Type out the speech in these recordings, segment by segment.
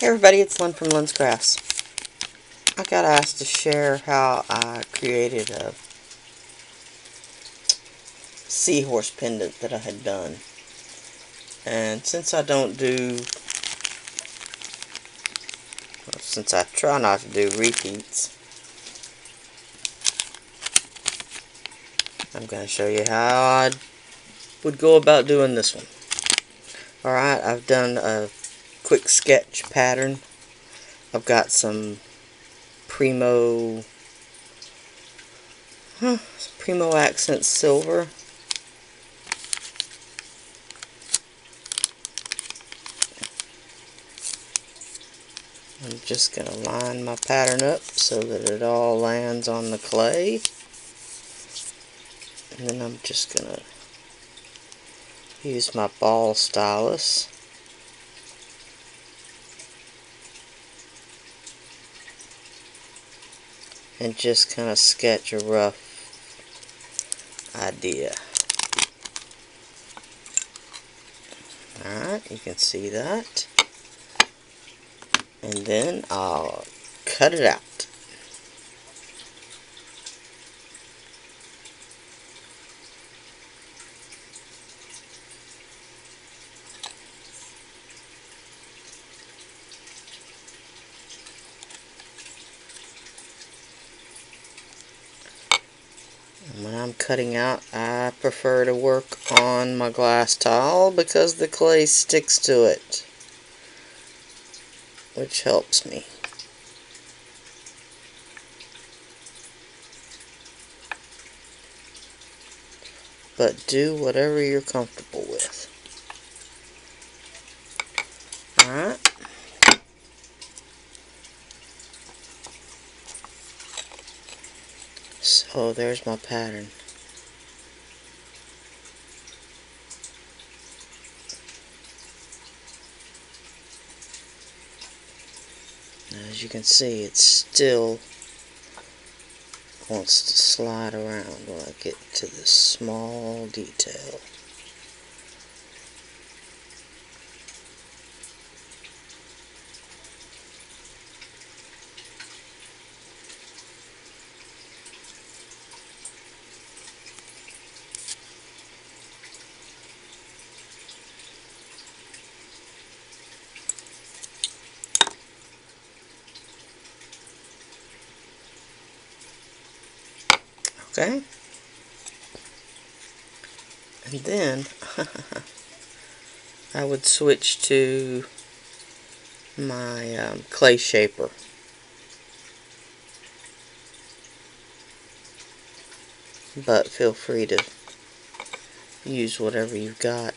Hey everybody, it's Lyn from Lyn's Crafts. I got asked to share how I created a seahorse pendant that I had done. And since I try not to do repeats, I'm going to show you how I would go about doing this one. Alright, I've done a quick sketch pattern. I've got some Primo accent silver. I'm just going to line my pattern up so that it all lands on the clay. And then I'm just going to use my ball stylus and just kind of sketch a rough idea. Alright, you can see that. And then I'll cut it out. And when I'm cutting out, I prefer to work on my glass tile because the clay sticks to it, which helps me. But do whatever you're comfortable with. Alright. So there's my pattern. As you can see, it still wants to slide around when I get to this small detail. Okay? And then I would switch to my clay shaper. But feel free to use whatever you've got.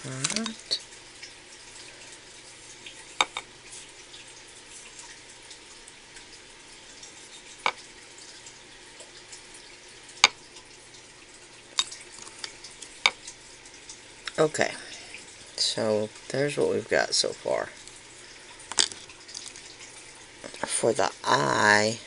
Alright. Okay. So there's what we've got so far. For the eye,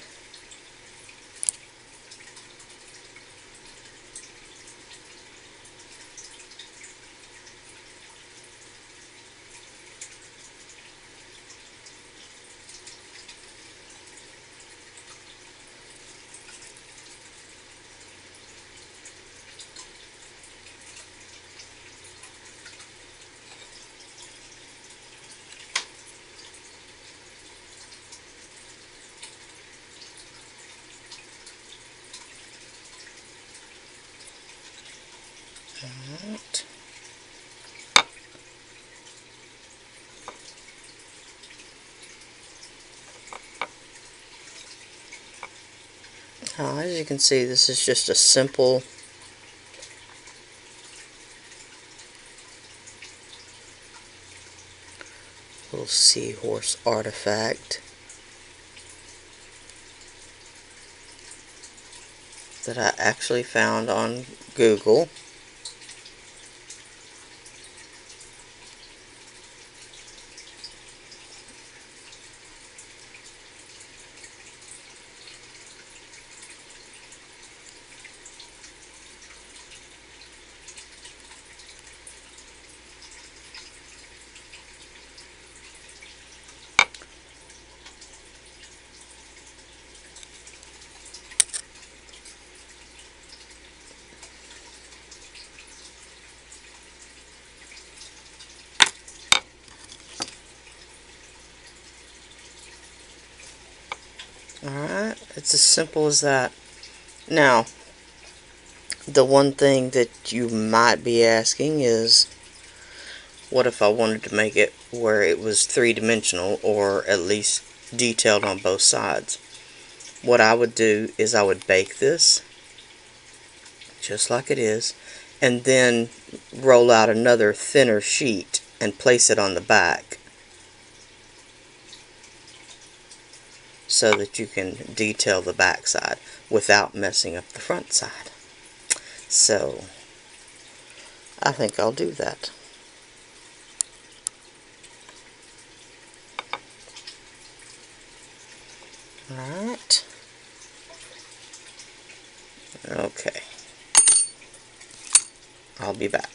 alright. As you can see, this is just a simple little seahorse artifact that I actually found on Google. Alright, it's as simple as that. Now, the one thing that you might be asking is, what if I wanted to make it where it was three-dimensional, or at least detailed on both sides? What I would do is I would bake this, just like it is, and then roll out another thinner sheet and place it on the back, so that you can detail the back side without messing up the front side. So, I think I'll do that. Alright. Okay. I'll be back.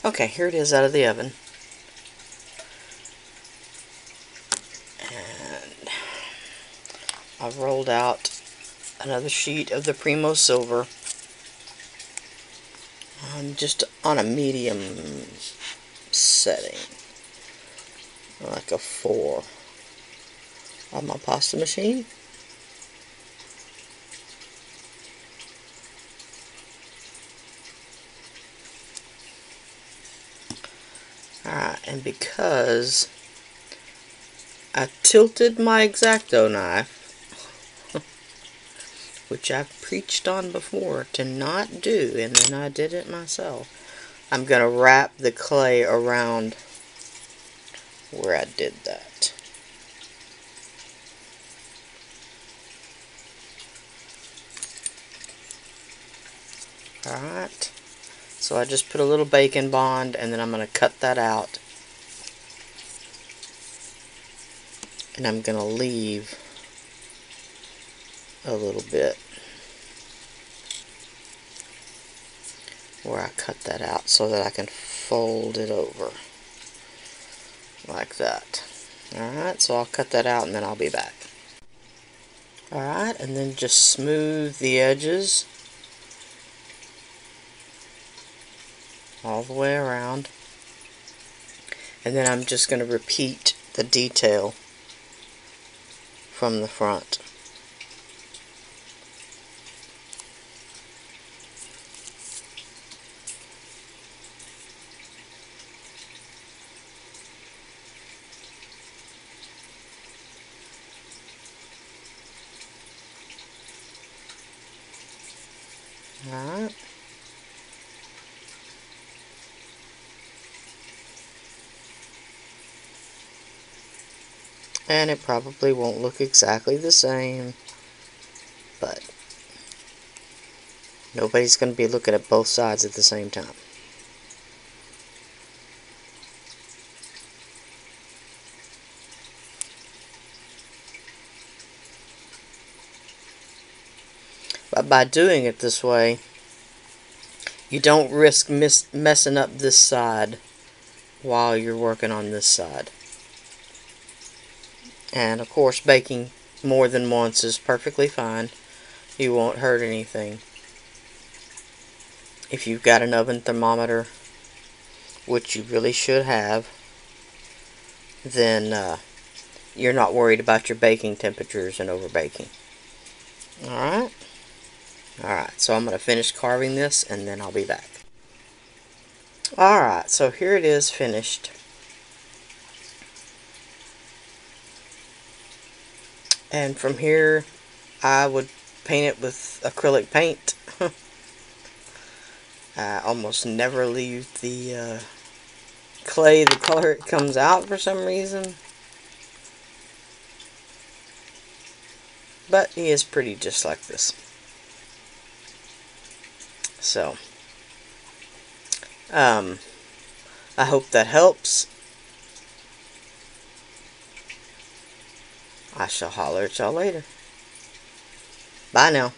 Okay, here it is out of the oven. And I've rolled out another sheet of the Primo Silver. Just on a medium setting. Like a 4 on my pasta machine. Alright, and because I tilted my X-Acto knife, which I've preached on before to not do, and then I did it myself, I'm going to wrap the clay around where I did that. Alright, so I just put a little bacon bond, and then I'm going to cut that out. And I'm going to leave a little bit where I cut that out so that I can fold it over like that. Alright, so I'll cut that out and then I'll be back. Alright, and then just smooth the edges all the way around. And then I'm just going to repeat the detail from the front. Alright. And it probably won't look exactly the same, but nobody's going to be looking at both sides at the same time. But by doing it this way, you don't risk messing up this side while you're working on this side. And of course, baking more than once is perfectly fine. You won't hurt anything. If you've got an oven thermometer, which you really should have, then you're not worried about your baking temperatures and overbaking. Alright? Alright, so I'm going to finish carving this and then I'll be back. Alright, so here it is finished. And from here, I would paint it with acrylic paint. I almost never leave the clay the color it comes out for some reason. But he is pretty just like this. So, I hope that helps. I shall holler at y'all later. Bye now.